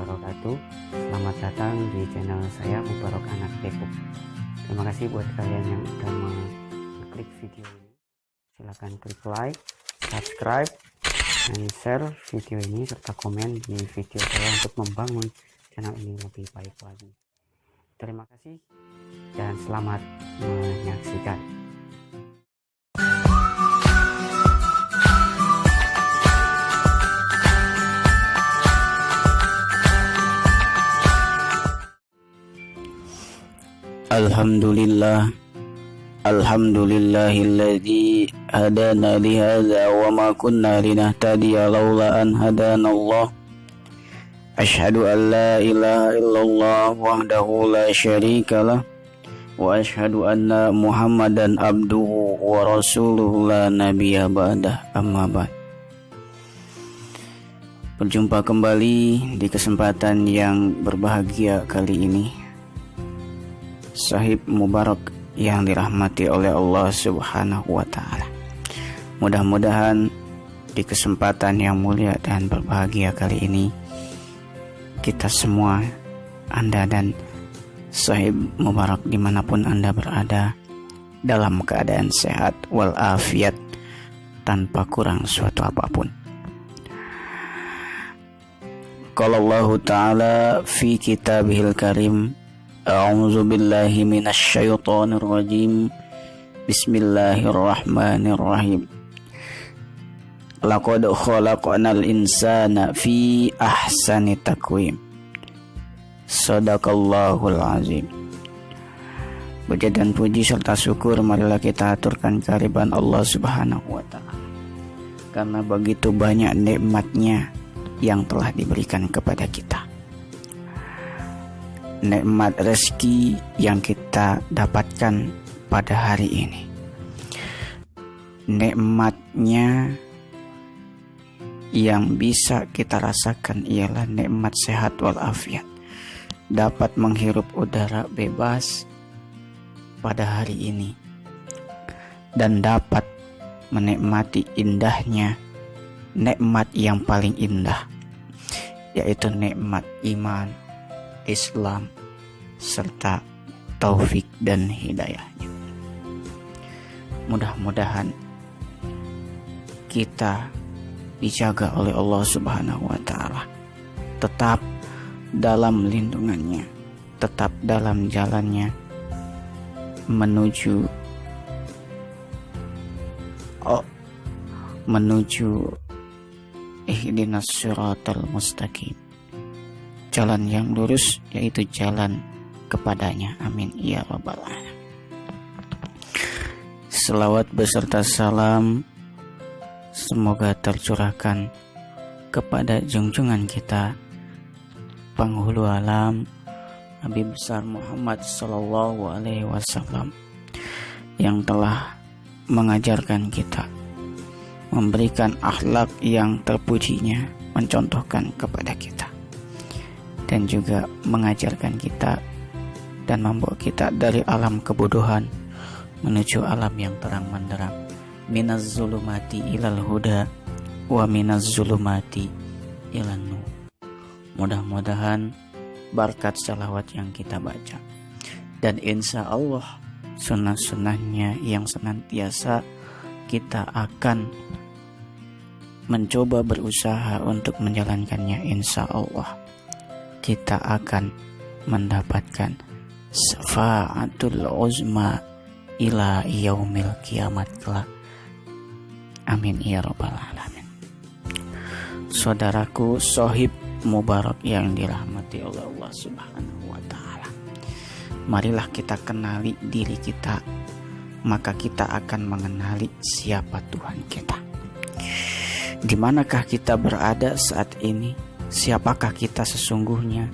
wabarakatuh. Selamat datang di channel saya Mubarak Anak Depok. Terima kasih buat kalian yang udah mengklik video ini. Silahkan klik like, subscribe, dan share video ini serta komen di video saya untuk membangun channel ini lebih baik lagi. Terima kasih dan selamat menyaksikan. Alhamdulillahilladzi hadana lihadza wa ma kunna linahtadiya laula an hadanallah. Asyhadu an la ilaha illallah wahdahu la syarikalah wa asyhadu anna Muhammadan abduhu wa rasuluhu la nabiyya ba'dah, amma ba'd. Berjumpa kembali di kesempatan yang berbahagia kali ini. Sahib Mubarak yang dirahmati oleh Allah Subhanahu wa ta'ala. Mudah-mudahan di kesempatan yang mulia dan berbahagia kali ini kita semua, Anda dan Sahib Mubarak dimanapun Anda berada, dalam keadaan sehat walafiat tanpa kurang suatu apapun. Qala Allah Ta'ala fi kitabihil karim, A'udzu billahi minasy syaithanir rajim. Bismillahirrahmanirrahim. Laqad khalaqnal insana fi ahsani taqwim. Shadaqallahul azim. Puji dan puji serta syukur marilah kita aturkan kehadiran Allah Subhanahu wa ta'ala, karena begitu banyak nikmatnya yang telah diberikan kepada kita. Nikmat rezeki yang kita dapatkan pada hari ini, nikmatnya yang bisa kita rasakan ialah nikmat sehat walafiat, dapat menghirup udara bebas pada hari ini, dan dapat menikmati indahnya nikmat yang paling indah, yaitu nikmat iman, Islam, serta taufik dan hidayahnya. Mudah-mudahan kita dijaga oleh Allah Subhanahu wa ta'ala, tetap dalam lindungannya, tetap dalam jalannya menuju ihdinas siratal mustaqim, jalan yang lurus, yaitu jalan kepadanya. Amin ya rabbal alamin. Selawat beserta salam semoga tercurahkan kepada junjungan kita, penghulu alam, Nabi besar Muhammad sallallahu alaihi wasallam, yang telah mengajarkan kita, memberikan akhlak yang terpujinya, mencontohkan kepada kita, dan juga mengajarkan kita dan membawa kita dari alam kebodohan menuju alam yang terang benderang, minaz zulumati ilal huda wa minaz zulumati ilan nur. Mudah-mudahan berkat salawat yang kita baca dan insya Allah sunnah-sunnahnya yang senantiasa kita akan mencoba berusaha untuk menjalankannya, insya Allah kita akan mendapatkan syafaatul uzma ila yaumil kiamat kelak. Amin ya rabbal alamin. Saudaraku, Sahib Mubarak yang dirahmati oleh Allah Subhanahu wa ta'ala, marilah kita kenali diri kita, maka kita akan mengenali siapa Tuhan kita. Di manakah kita berada saat ini? Siapakah kita sesungguhnya,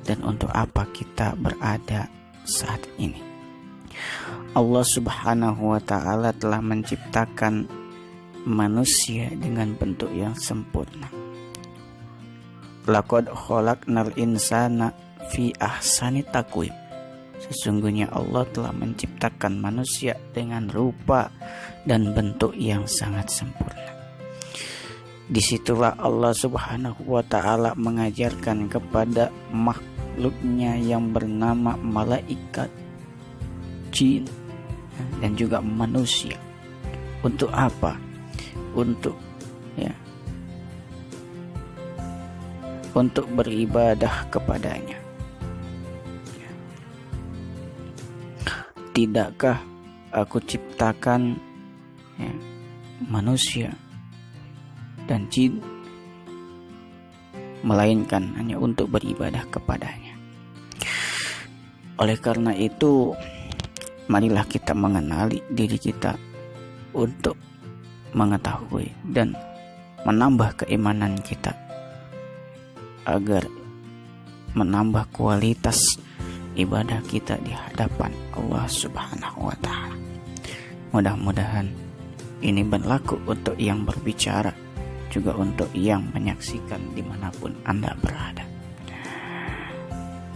dan untuk apa kita berada saat ini? Allah Subhanahu wa ta'ala telah menciptakan manusia dengan bentuk yang sempurna. Laqad khalaqnal insana fi ahsani taqwim. Sesungguhnya Allah telah menciptakan manusia dengan rupa dan bentuk yang sangat sempurna. Disitulah Allah Subhanahu wa ta'ala mengajarkan kepada makhluknya yang bernama malaikat, jin, dan juga manusia. Untuk apa? Untuk untuk beribadah kepadanya. Tidakkah aku ciptakan manusia dan jin melainkan hanya untuk beribadah kepadanya. Oleh karena itu, marilah kita mengenali diri kita untuk mengetahui dan menambah keimanan kita agar menambah kualitas ibadah kita di hadapan Allah Subhanahu wa ta'ala. Mudah-mudahan ini berlaku untuk yang berbicara, juga untuk yang menyaksikan dimanapun Anda berada.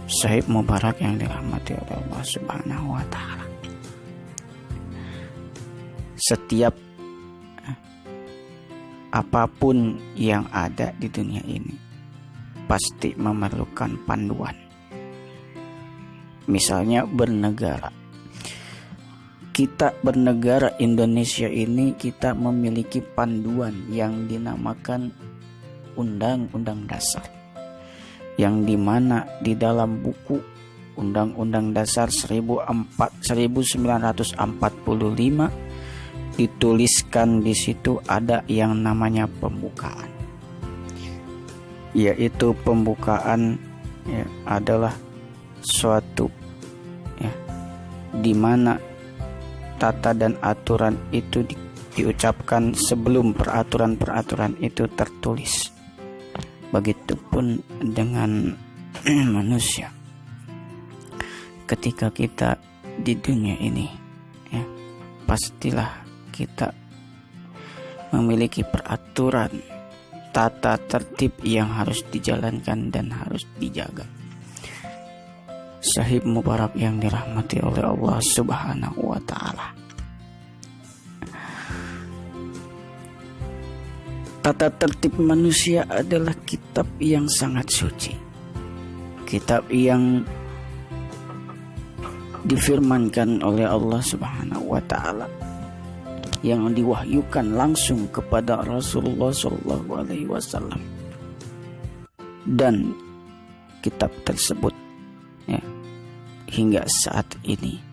Sahib Mubarak yang dirahmati oleh Allah Subhanahu wa ta'ala, setiap apapun yang ada di dunia ini pasti memerlukan panduan. Misalnya bernegara. Kita bernegara Indonesia ini, kita memiliki panduan yang dinamakan Undang-Undang Dasar, yang dimana di dalam buku Undang-Undang Dasar 1945 dituliskan di situ ada yang namanya pembukaan, yaitu pembukaan adalah suatu di mana tata dan aturan itu diucapkan sebelum peraturan-peraturan itu tertulis. Begitupun dengan manusia. Ketika kita di dunia ini, pastilah kita memiliki peraturan, tata tertib yang harus dijalankan dan harus dijaga. Sahib Mubarak yang dirahmati oleh Allah Subhanahu wa ta'ala, tata tertib manusia adalah kitab yang sangat suci, kitab yang difirmankan oleh Allah Subhanahu wa ta'ala, yang diwahyukan langsung kepada Rasulullah SAW. Dan kitab tersebut hingga saat ini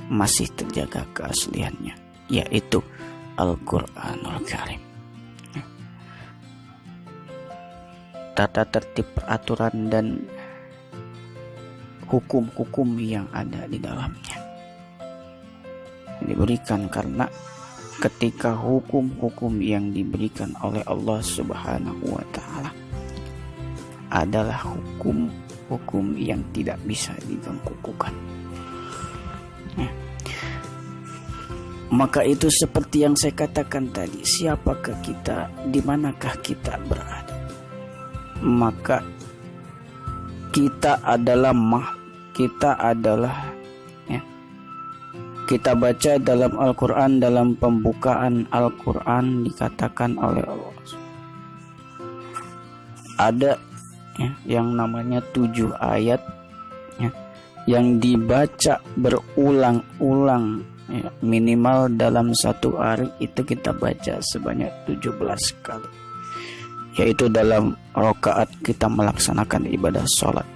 masih terjaga keasliannya, yaitu Al-Quranul Karim. Tata tertib, peraturan, dan hukum-hukum yang ada di dalamnya diberikan karena ketika hukum-hukum yang diberikan oleh Allah Subhanahu wa ta'ala adalah hukum yang tidak bisa diganggu-gugat. Maka itu seperti yang saya katakan tadi, siapakah kita, di manakah kita berada? Maka kita adalah kita baca dalam Al-Quran, dalam pembukaan Al-Quran dikatakan oleh Allah ada yang namanya 7 ayat yang dibaca berulang-ulang, minimal dalam satu hari itu kita baca sebanyak 17 kali, yaitu dalam rakaat kita melaksanakan ibadah sholat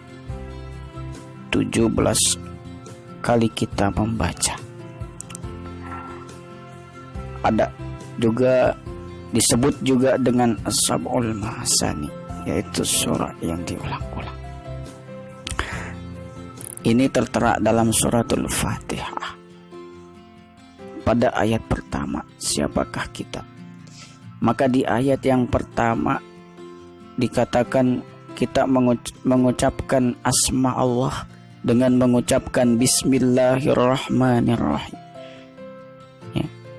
17 kali kita membaca. Ada juga disebut juga dengan As-Sab'ul Mahasani, yaitu surah yang diulang-ulang. Ini tertera dalam suratul Fatihah. Pada ayat pertama, siapakah kita? Maka di ayat yang pertama dikatakan kita mengucapkan asma Allah dengan mengucapkan Bismillahirrahmanirrahim.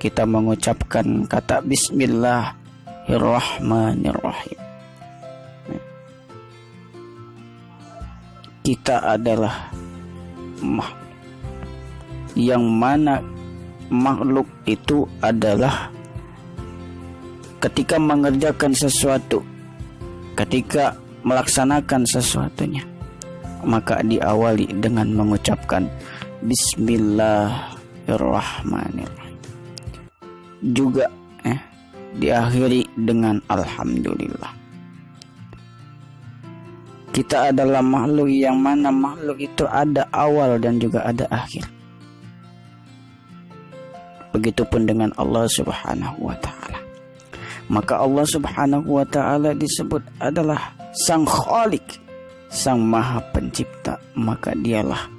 Kita mengucapkan kata Bismillahirrahmanirrahim. Kita adalah yang mana makhluk itu adalah ketika mengerjakan sesuatu, ketika melaksanakan sesuatunya, maka diawali dengan mengucapkan Bismillahirrahmanirrahim. Juga diakhiri dengan Alhamdulillah. Kita adalah makhluk yang mana makhluk itu ada awal dan juga ada akhir. Begitupun dengan Allah Subhanahu wa ta'ala. Maka Allah Subhanahu wa ta'ala disebut adalah Sang Khalik, Sang Maha Pencipta. Maka dialah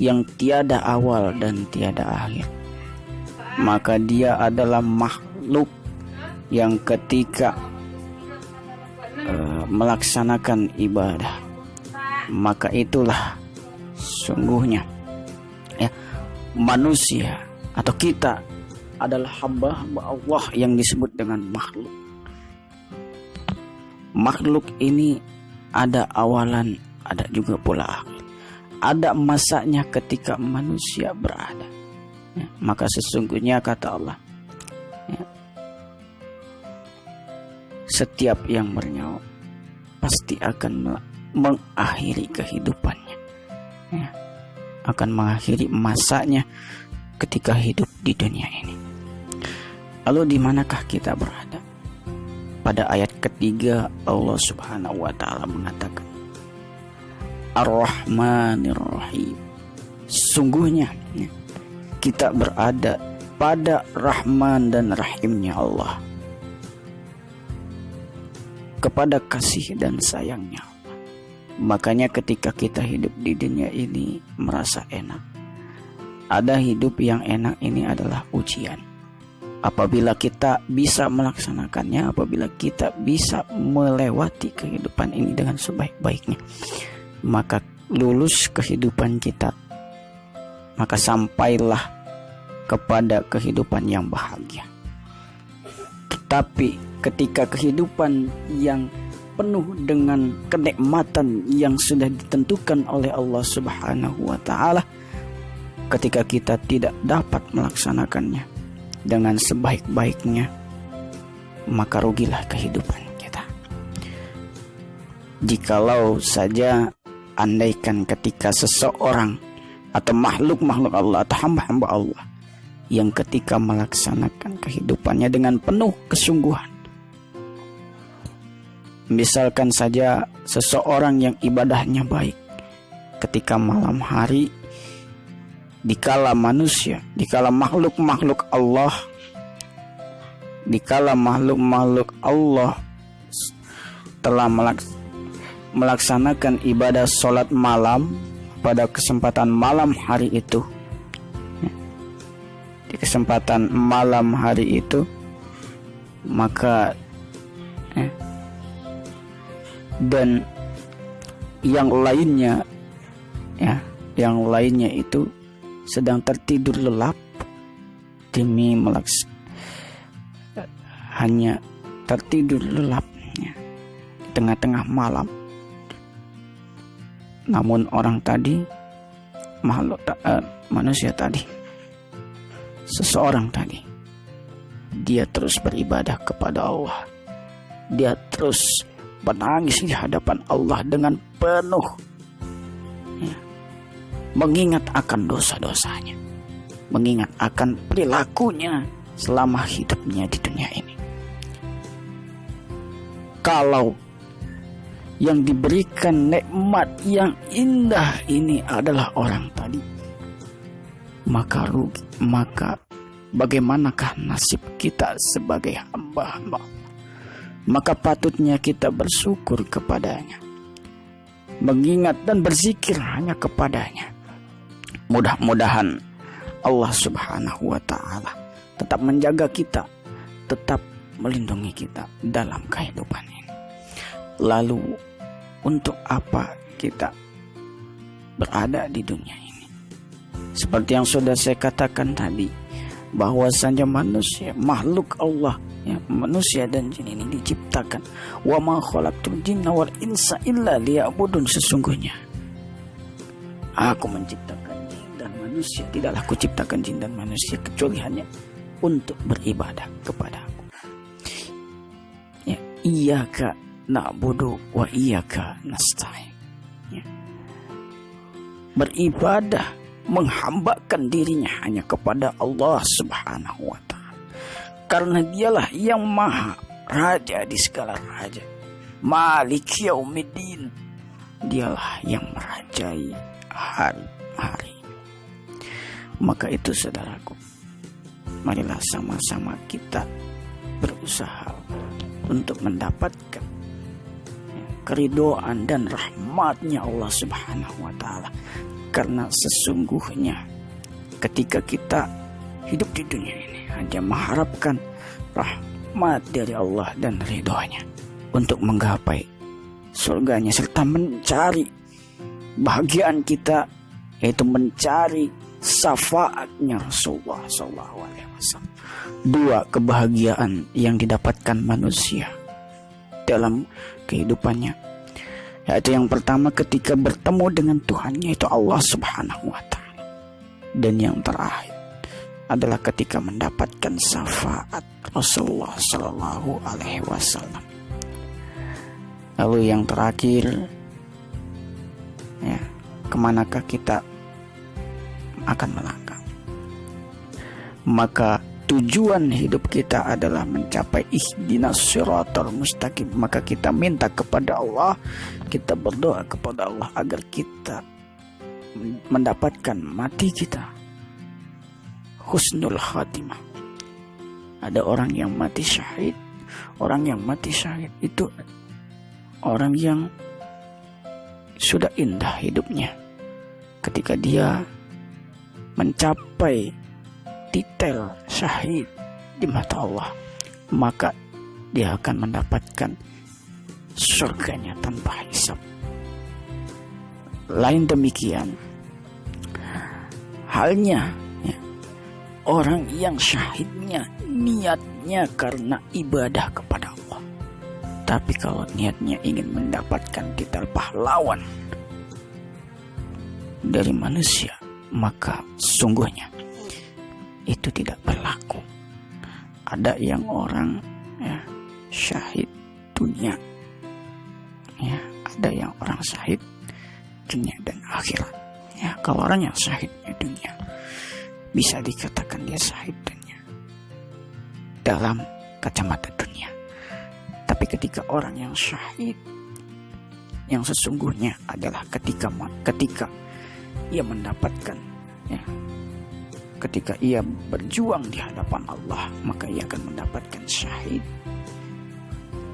yang tiada awal dan tiada akhir. Maka dia adalah makhluk yang ketika melaksanakan ibadah, maka itulah sungguhnya manusia atau kita adalah hamba-hamba Allah yang disebut dengan makhluk. Makhluk ini ada awalan, ada juga pula akhir. Ada masanya ketika manusia berada. Maka sesungguhnya kata Allah, setiap yang bernyawa pasti akan mengakhiri kehidupannya, akan mengakhiri masanya ketika hidup di dunia ini. Lalu di manakah kita berada? Pada ayat ketiga Allah Subhanahu wa ta'ala mengatakan Ar-Rahmanir-Rahim. Sungguhnya kita berada pada Rahman dan Rahimnya Allah, kepada kasih dan sayangnya Allah. Makanya ketika kita hidup di dunia ini merasa enak, ada hidup yang enak ini adalah ujian. Apabila kita bisa melaksanakannya, apabila kita bisa melewati kehidupan ini dengan sebaik-baiknya, maka lulus kehidupan kita, maka sampailah kepada kehidupan yang bahagia. Tetapi ketika kehidupan yang penuh dengan kenikmatan yang sudah ditentukan oleh Allah Subhanahu wa ta'ala, ketika kita tidak dapat melaksanakannya dengan sebaik-baiknya, maka rugilah kehidupan kita. Jikalau saja andaikan ketika seseorang atau makhluk-makhluk Allah atau hamba-hamba Allah yang ketika melaksanakan kehidupannya dengan penuh kesungguhan, misalkan saja seseorang yang ibadahnya baik, ketika malam hari, dikala manusia, dikala makhluk-makhluk Allah, dikala makhluk-makhluk Allah telah melaksanakan ibadah sholat malam pada kesempatan malam hari itu, di kesempatan malam hari itu, maka dan yang lainnya itu sedang tertidur lelap demi hanya tertidur lelap di tengah-tengah malam. Namun orang tadi, manusia tadi, seseorang tadi, dia terus beribadah kepada Allah. Dia terus menangis di hadapan Allah dengan penuh, mengingat akan dosa-dosanya, mengingat akan perilakunya selama hidupnya di dunia ini. Kalau yang diberikan nikmat yang indah ini adalah orang tadi, maka rugi, maka bagaimanakah nasib kita sebagai hamba-hamba? Maka patutnya kita bersyukur kepadanya, mengingat dan berzikir hanya kepadanya. Mudah-mudahan Allah Subhanahu wa ta'ala tetap menjaga kita, tetap melindungi kita dalam kehidupan ini. Lalu untuk apa kita berada di dunia ini? Seperti yang sudah saya katakan tadi, bahwasanya manusia, makhluk Allah, manusia dan jin ini diciptakan. Wa ma khalaqtul jinna wal insa illa liya'budun. Sesungguhnya aku menciptakan jin dan manusia, tidaklah aku ciptakan jin dan manusia kecuali hanya untuk beribadah kepada aku. iyyaka na'budu wa iyyaka nasta'in. Ya. Beribadah, menghambakan dirinya hanya kepada Allah Subhanahu wa ta'ala. Karena dialah yang maha raja di segala raja. Malik yaumiddin. Dialah yang merajai hari-hari. Maka itu saudaraku, marilah sama-sama kita berusaha untuk mendapatkan keridhaan dan rahmatnya Allah Subhanahu wa ta'ala. Karena sesungguhnya ketika kita hidup di dunia ini hanya mengharapkan rahmat dari Allah dan ridhonya untuk menggapai surganya serta mencari bahagiaan kita, yaitu mencari syafaatnya Rasulullah SAW. Dua kebahagiaan yang didapatkan manusia dalam kehidupannya, yaitu yang pertama ketika bertemu dengan Tuhannya, yaitu Allah Subhanahu wa ta'ala. Dan yang terakhir adalah ketika mendapatkan syafaat Rasulullah Sallallahu Alaihi Wasallam. Lalu yang terakhir, ya, kemanakah kita akan melangkah? Maka tujuan hidup kita adalah mencapai ihdinas siratal mustaqim. Maka kita minta kepada Allah, kita berdoa kepada Allah agar kita mendapatkan mati kita husnul khatimah. Ada orang yang mati syahid. Orang yang mati syahid itu orang yang sudah indah hidupnya. Ketika dia mencapai titel syahid di mata Allah, maka dia akan mendapatkan surganya tanpa hisab. Lain demikian halnya, ya, orang yang syahidnya niatnya karena ibadah kepada Allah. Tapi kalau niatnya ingin mendapatkan titel pahlawan dari manusia, maka sungguhnya itu tidak berlaku. Ada yang orang, ya, syahid dunia, ya, ada yang orang syahid dunia dan akhirat. Ya, kalau orang yang syahidnya dunia, bisa dikatakan dia syahid dunia dalam kacamata dunia. Tapi ketika orang yang syahid yang sesungguhnya adalah ketika ia mendapatkan, ya, ketika ia berjuang di hadapan Allah, maka ia akan mendapatkan syahid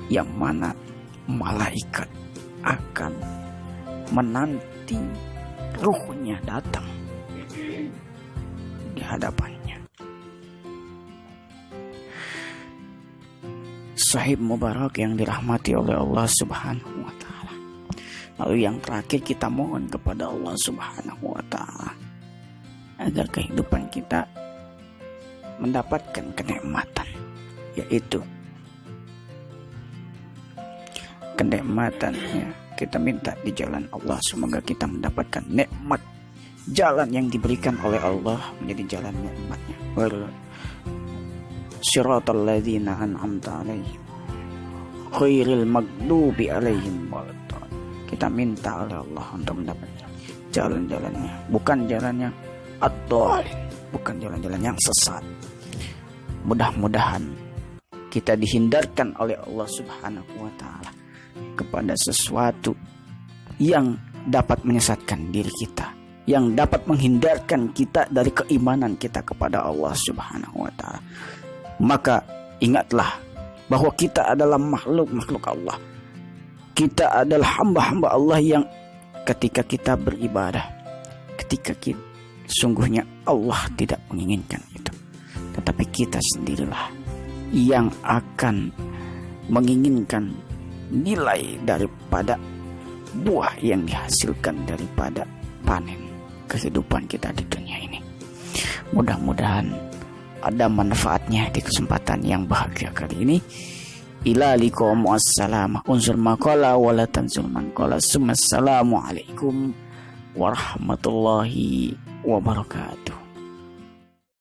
yang mana malaikat akan menanti ruhnya datang di hadapannya. Sahib Mubarak yang dirahmati oleh Allah Subhanahu wa ta'ala. Lalu yang terakhir, kita mohon kepada Allah Subhanahu wa ta'ala agar kehidupan kita mendapatkan kenikmatan, yaitu kenikmatan, ya, kita minta di jalan Allah. Semoga kita mendapatkan nikmat jalan yang diberikan oleh Allah menjadi jalan nikmatnya. Siratal ladzina an'amta 'alaihim khairil maghdubi 'alaihim waladdallin. Kita minta oleh Allah untuk mendapatkan jalan-jalannya, bukan jalannya ad-dhalin, bukan jalan-jalan yang sesat. Mudah-mudahan kita dihindarkan oleh Allah Subhanahu wa ta'ala kepada sesuatu yang dapat menyesatkan diri kita, yang dapat menghindarkan kita dari keimanan kita kepada Allah Subhanahu wa ta'ala. Maka ingatlah bahwa kita adalah makhluk-makhluk Allah. Kita adalah hamba-hamba Allah yang ketika kita beribadah, ketika kita, sungguhnya Allah tidak menginginkan itu. Tetapi kita sendirilah yang akan menginginkan nilai daripada buah yang dihasilkan daripada panen kehidupan kita di dunia ini. Mudah-mudahan ada manfaatnya di kesempatan yang bahagia kali ini. Ila liqa'um wassalam. Unsur maqala wa la tanzul man qala. Assalamualaikum warahmatullahi wabarakatuh.